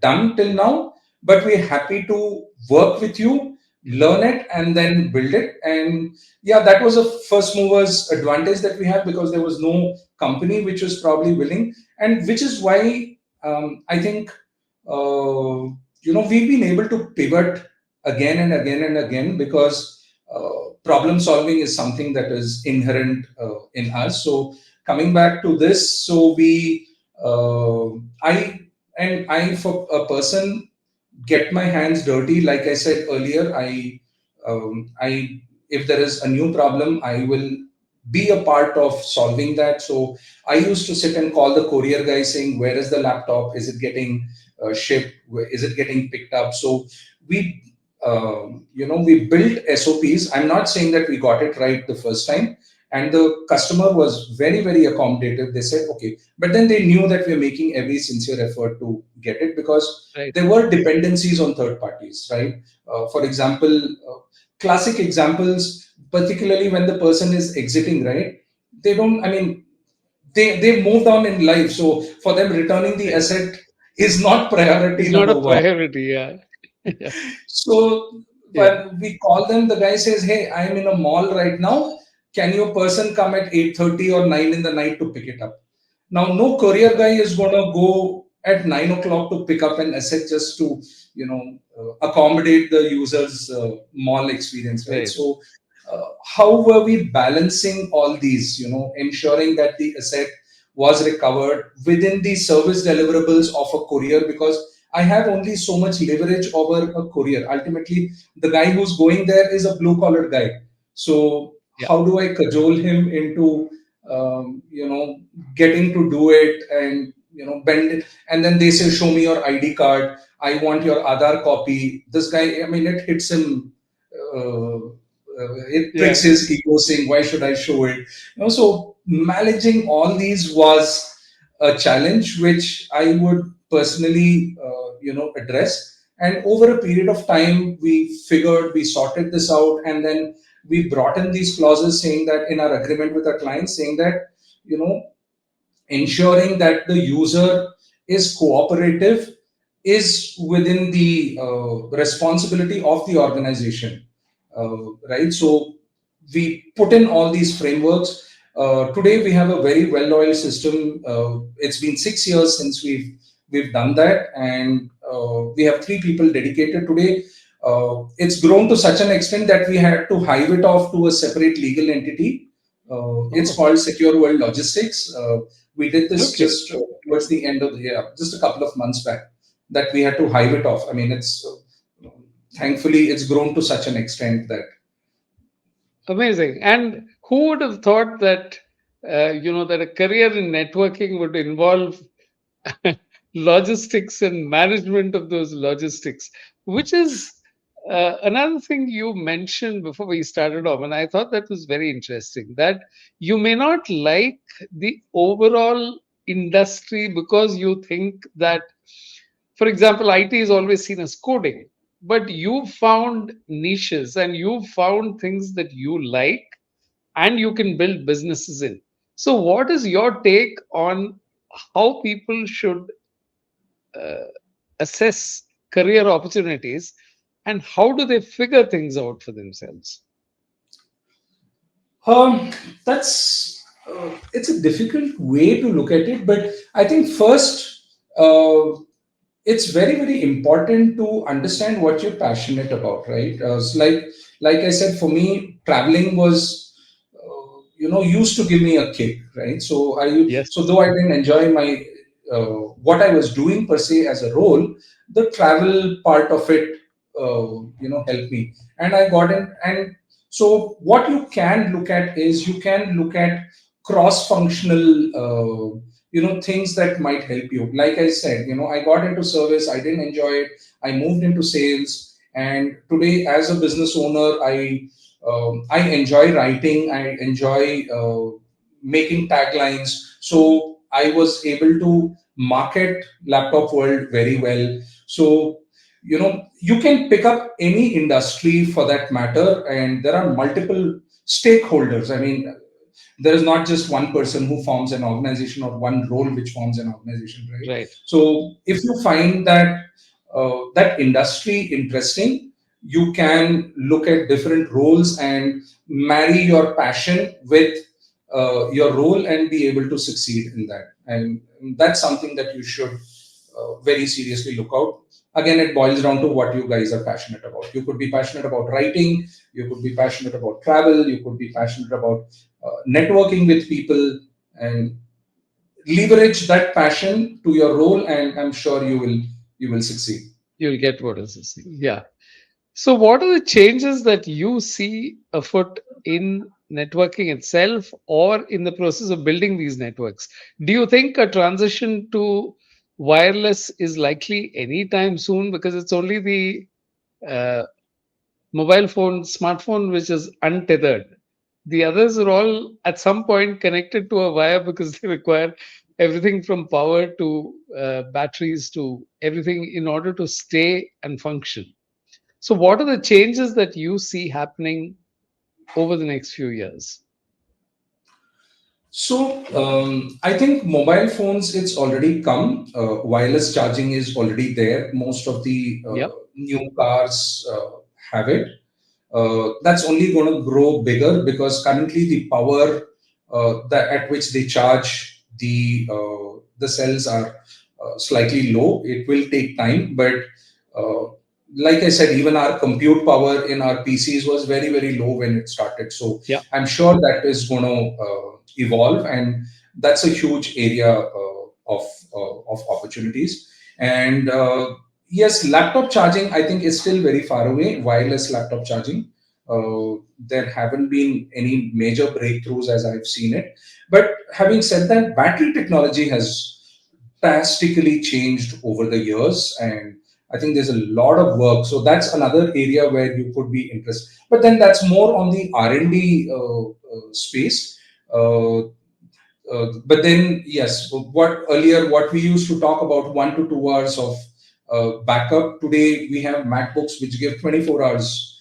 done till now, but we're happy to work with you, learn it, and then build it. And yeah, that was a first movers advantage that we had, because there was no company which was probably willing, and which is why I think we've been able to pivot again and again and again, because problem solving is something that is inherent in us. So coming back to this, so we uh, I for a person get my hands dirty. Like I said earlier, I if there is a new problem, I will be a part of solving that. So I used to sit and call the courier guy saying, where is the laptop? Is it getting shipped? Is it getting picked up? So we we built SOPs. I'm not saying that we got it right the first time, and the customer was very, very accommodative. They said, okay, but then they knew that we're making every sincere effort to get it, because Right. there were dependencies on third parties, right? For example, classic examples, particularly when the person is exiting, right? They don't, I mean, they moved on in life. So for them, returning the Right. asset is not priority It's not number a one. priority. Yeah. Yeah. So Yeah. when we call them, the guy says, "Hey, I'm in a mall right now. Can your person come at 8:30 or 9 in the night to pick it up?" Now, no courier guy is going to go at 9 o'clock to pick up an asset just to, accommodate the user's mall experience, right? Right. So, how were we balancing all these, ensuring that the asset was recovered within the service deliverables of a courier? Because I have only so much leverage over a courier. Ultimately, the guy who's going there is a blue collar guy. So Yeah. how do I cajole him into, getting to do it, and bend it? And then they say, "Show me your ID card. I want your Aadhaar copy." This guy, I mean, it hits him. It pricks Yeah. his ego, saying, "Why should I show it?" So managing all these was a challenge, which I would personally, address. And over a period of time, we sorted this out, and then we brought in these clauses saying that in our agreement with our clients, saying that, you know, ensuring that the user is cooperative is within the responsibility of the organization, right? So we put in all these frameworks. Today we have a very well-oiled system. It's been 6 years since we've done that, and we have 3 people dedicated today. It's grown to such an extent that we had to hive it off to a separate legal entity, It's Oh, called Secure World Logistics. We did this okay. just towards the end of the year, just a couple of months back, that we had to hive it off. I mean, it's thankfully it's grown to such an extent that Amazing. And who would have thought that, that a career in networking would involve logistics and management of those logistics, which is another thing you mentioned before we started off. And I thought that was very interesting that you may not like the overall industry because you think that, for example, IT is always seen as coding, but you found niches and you found things that you like and you can build businesses in. So, what is your take on how people should uh, assess career opportunities and how do they figure things out for themselves? Um, that's it's a difficult way to look at it, but I think first it's very very important to understand what you're passionate about, right? So like I said, for me, traveling was used to give me a kick, right? So Yes, though I didn't enjoy my what I was doing per se as a role, the travel part of it helped me, and I got in. And so what you can look at is you can look at cross functional things that might help you. Like I said, I got into service, I didn't enjoy it, I moved into sales, and today as a business owner, I enjoy writing, I enjoy making taglines. So I was able to market laptop world very well. So you can pick up any industry for that matter, and there are multiple stakeholders. I mean, there is not just one person who forms an organization or one role which forms an organization, right? right. So if you find that that industry interesting, you can look at different roles and marry your passion with your role and be able to succeed in that. And that's something that you should very seriously look out. Again, it boils down to what you guys are passionate about. You could be passionate about writing, you could be passionate about travel, you could be passionate about networking with people, and leverage that passion to your role, and I'm sure you will succeed. You'll get what is this thing. Yeah. So, what are the changes that you see afoot in networking itself or in the process of building these networks? Do you think a transition to wireless is likely anytime soon? Because it's only the uh, mobile phone, smartphone, which is untethered. The others are all at some point connected to a wire because they require everything from power to batteries to everything in order to stay and function. So, what are the changes that you see happening over the next few years? So I think mobile phones, it's already come. Wireless charging is already there. Most of the Yep. new cars have it. That's only going to grow bigger because currently the power that at which they charge the cells are slightly low. It will take time, but uh, like I said, even our compute power in our PCs was very very low when it started. So Yeah. I'm sure that is going to evolve, and that's a huge area of opportunities. And yes, laptop charging, I think, is still very far away. Wireless laptop charging, there haven't been any major breakthroughs as I've seen it. But having said that, battery technology has drastically changed over the years, and I think there's a lot of work. So that's another area where you could be interested. But then that's more on the R&D space. Uh, but then, yes, what we used to talk about 1 to 2 hours of backup. Today we have MacBooks which give 24 hours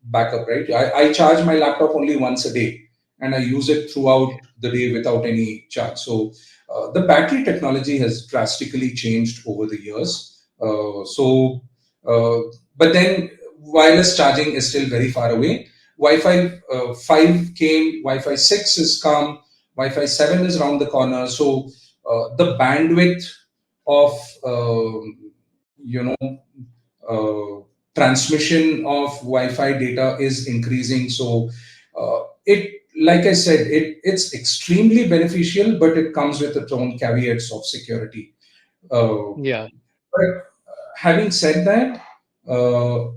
backup. Right? I charge my laptop only once a day, and I use it throughout the day without any charge. So the battery technology has drastically changed over the years. Uh, but then wireless charging is still very far away. Wi-Fi 5 came, Wi-Fi 6 is come, Wi-Fi 7 is around the corner. So the bandwidth of you know transmission of Wi-Fi data is increasing. So it like I said, it's extremely beneficial, but it comes with its own caveats of security. Uh, Yeah. but having said that, uh,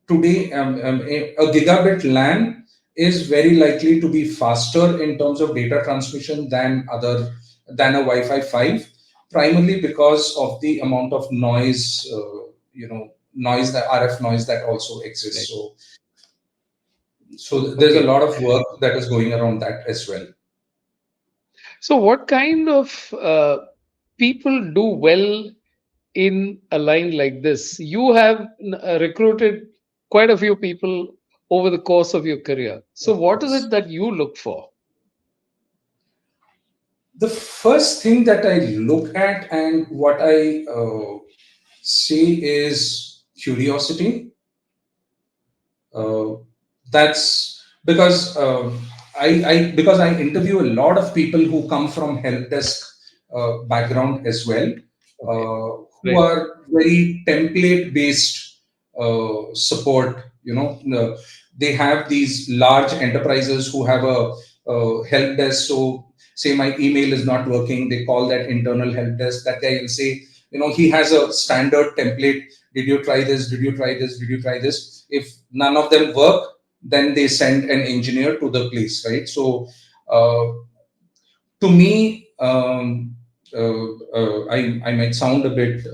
today a gigabit LAN is very likely to be faster in terms of data transmission than a Wi-Fi 5, primarily because of the amount of noise, noise, the RF noise that also exists. Right. So there's a Okay. lot of work that is going around that as well. So, what kind of people do well in a line like this? You have recruited quite a few people over the course of your career. So, Of what is course. it that you look for? The first thing that I look at and what I say is curiosity. Uh, that's because because I interview a lot of people who come from help desk background as well, Okay. who Right. are very template based support. They have these large enterprises who have a help desk. So say my email is not working, they call that internal help desk. That guy will say, he has a standard template. Did you try this? Did you try this? Did you try this? If none of them work, then they send an engineer to the place, right? So uh, to me, I might sound a bit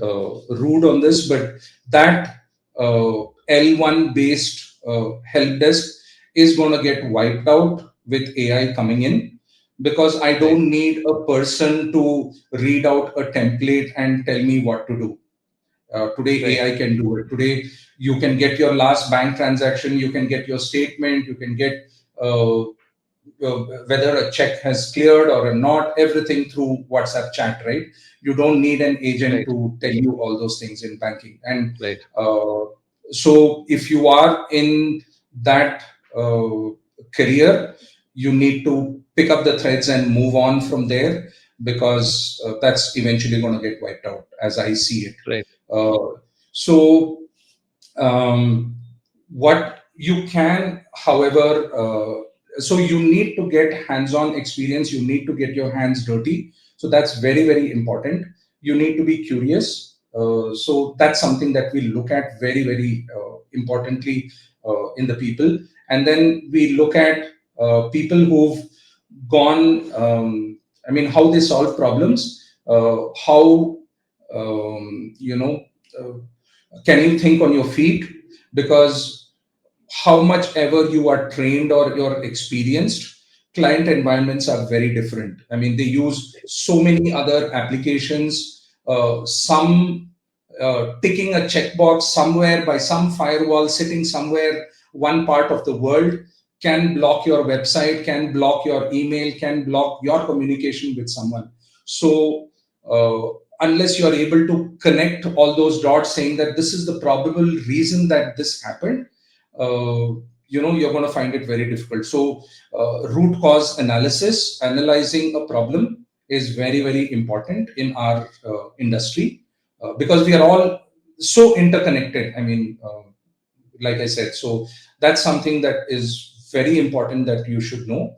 rude on this, but that L1 based help desk is going to get wiped out with AI coming in, because I Right. don't need a person to read out a template and tell me what to do. Today, Right. AI can do it. Today, you can get your last bank transaction, you can get your statement, you can get whether a check has cleared or not, everything through WhatsApp chat, right? You don't need an agent Right. to tell you all those things in banking. And Right. uh, so, if you are in that uh, career, you need to pick up the threads and move on from there, because that's eventually going to get wiped out, as I see it. Right. So um, what you can, however, so you need to get hands-on experience, you need to get your hands dirty, so that's very, very important. You need to be curious, so that's something that we look at very, very importantly in the people. And then we look at people who've gone, how they solve problems, how uh, can you think on your feet, because how much ever you are trained or you're experienced, client environments are very different. I mean, they use so many other applications, some ticking a checkbox somewhere by some firewall sitting somewhere one part of the world can block your website, can block your email, can block your communication with someone. So unless you're able to connect all those dots, saying that this is the probable reason that this happened, uh, you're going to find it very difficult. So root cause analysis, analyzing a problem, is very, very important in our industry, because we are all so interconnected. I mean, like I said, so that's something that is very important that you should know.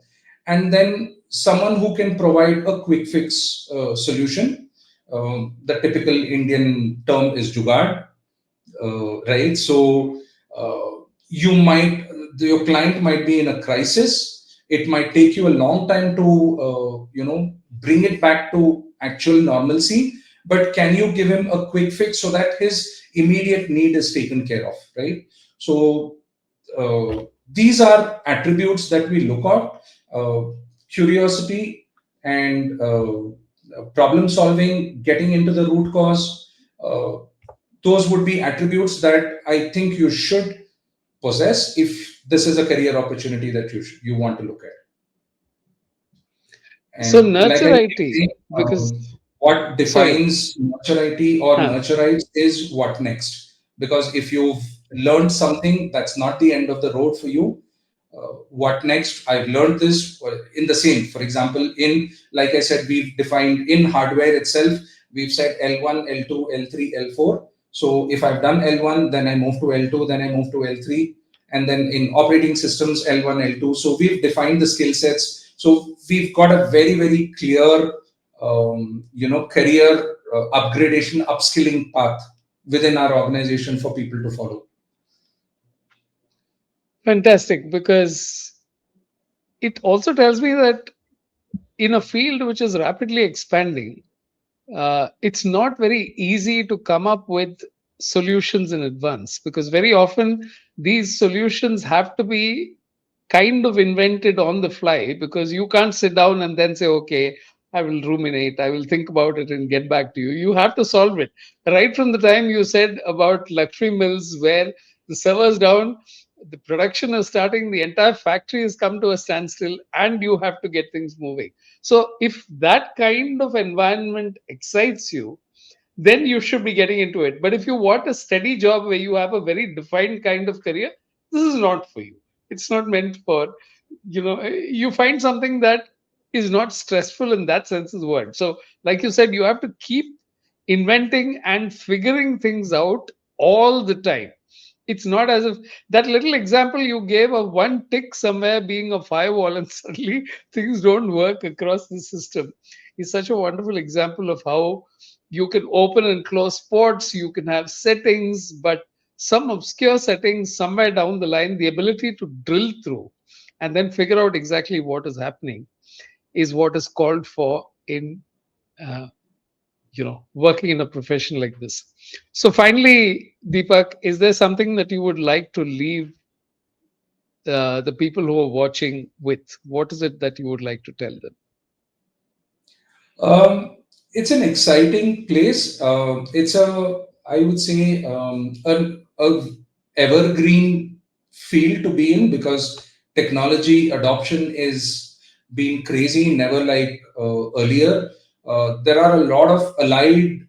And then someone who can provide a quick fix solution. The typical Indian term is jugaad, right? So you might, your client might be in a crisis. It might take you a long time to bring it back to actual normalcy. But can you give him a quick fix so that his immediate need is taken care of, right? So these are attributes that we look at: curiosity and problem solving, getting into the root cause. Those would be attributes that I think you should possess if this is a career opportunity that you want to look at. So, And like nurture I keep IT, saying, because, what sorry. defines maturity or Huh. nurturites is what next. Because if you've learned something, that's not the end of the road for you. What next? I've learned this in the same. For example, like I said, we've defined in hardware itself, we've said L1, L2, L3, L4. So if I've done L1, then I move to L2, then I move to L3. and then in operating systems L1, L2. So we've defined the skill sets. So we've got a very, very clear, career upgradation, upskilling path within our organization for people to follow. Fantastic, because it also tells me that in a field which is rapidly expanding, it's not very easy to come up with solutions in advance, because very often these solutions have to be kind of invented on the fly, because you can't sit down and then say, okay, I will ruminate, I will think about it and get back to you. You have to solve it. Right from the time you said about Lakshmi Mills, where the server's down, the production is starting, the entire factory has come to a standstill, and you have to get things moving. So, if that kind of environment excites you, then you should be getting into it. But if you want a steady job where you have a very defined kind of career, this is not for you. It's not meant for, you find something that is not stressful in that sense of the word. So, like you said, you have to keep inventing and figuring things out all the time. It's not as if that little example you gave of one tick somewhere being a firewall and suddenly things don't work across the system is such a wonderful example of how you can open and close ports, you can have settings, but some obscure settings somewhere down the line, the ability to drill through and then figure out exactly what is happening is what is called for in uh, working in a profession like this. So finally, Deepak, is there something that you would like to leave the people who are watching with? What is it that you would like to tell them? Um, it's an exciting place. It's I would say, a evergreen field to be in, because technology adoption is being crazy, never like earlier. There are a lot of allied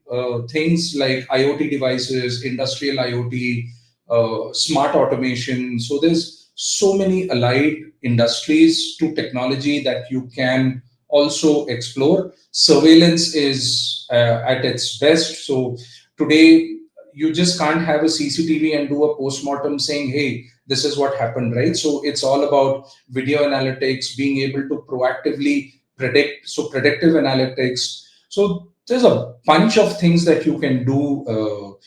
things like IoT devices, industrial IoT, smart automation. So there's so many allied industries to technology that you can also explore. Surveillance is at its best. So today, you just can't have a CCTV and do a postmortem saying, hey, this is what happened, right? So it's all about video analytics, being able to proactively predict. So predictive analytics. So there's a bunch of things that you can do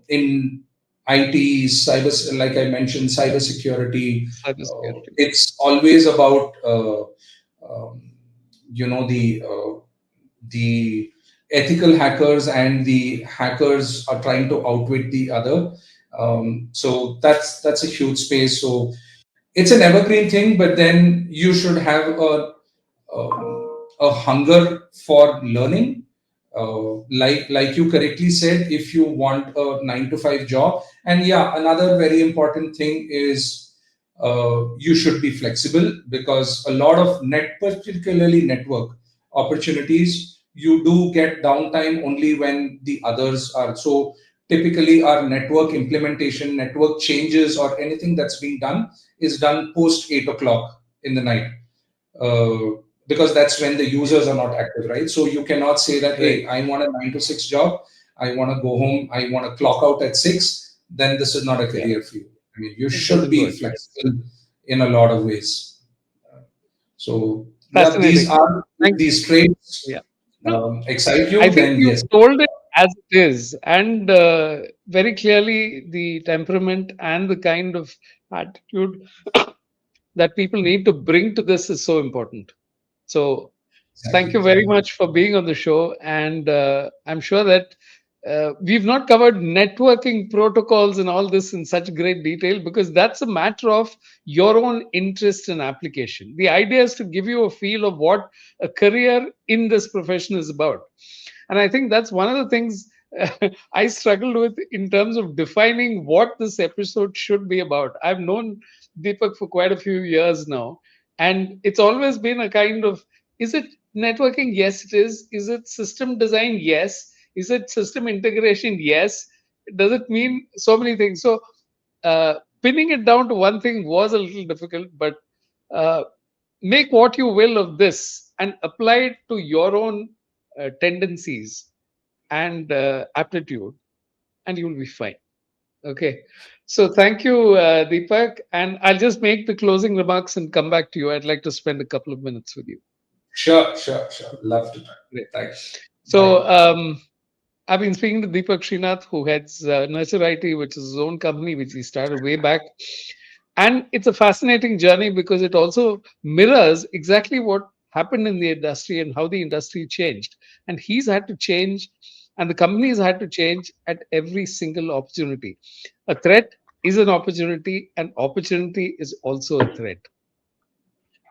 in IT, cyber, like I mentioned, cybersecurity. Cybersecurity. It's always about um, the ethical hackers, and the hackers are trying to outwit the other. So that's a huge space. So it's an evergreen thing, but then you should have a hunger for learning. Like you correctly said, if you want a 9 to 5 job, and yeah, another very important thing is you should be flexible, because a lot of particularly network opportunities, you do get downtime only when the others are. So typically, our network implementation, network changes, or anything that's being done is done post 8 o'clock in the night, uh, because that's when the users are not active, right? So you cannot say that, Right. hey, I want a 9 to 6 job, I want to go home, I want to clock out at 6. Then this is not a Yeah. career for you. I mean, you It should doesn't be work. Yes. flexible in a lot of ways. So, yeah, Fascinating. Thank these traits Yeah. No, excite I you, think then you've yes. told it as it is, and very clearly the temperament and the kind of attitude that people need to bring to this is so important. So, thank you Exactly. very much for being on the show. And I'm sure that we've not covered networking protocols and all this in such great detail, because that's a matter of your own interest and application. The idea is to give you a feel of what a career in this profession is about. And I think that's one of the things I struggled with in terms of defining what this episode should be about. I've known Deepak for quite a few years now, and it's always been a kind of, is it networking? Yes, it is. Is it system design? Yes. Is it system integration? Yes. Does it mean so many things? So, pinning it down to one thing was a little difficult, but uh, make what you will of this and apply it to your own tendencies and aptitude, and you'll be fine. Okay. So thank you, Deepak. And I'll just make the closing remarks and come back to you. I'd like to spend a couple of minutes with you. Sure, sure, sure. Love to talk. Great. Thanks. Bye. So I've been speaking to Deepak Srinath, who heads Nurture IT, which is his own company, which he started way back. And it's a fascinating journey because it also mirrors exactly what happened in the industry and how the industry changed. And he's had to change, and the companies had to change at every single opportunity. A threat is an opportunity, and opportunity is also a threat.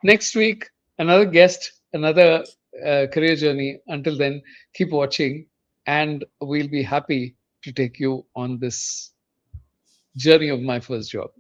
Next week, another guest, another career journey. Until then, keep watching, and we'll be happy to take you on this journey of my first job.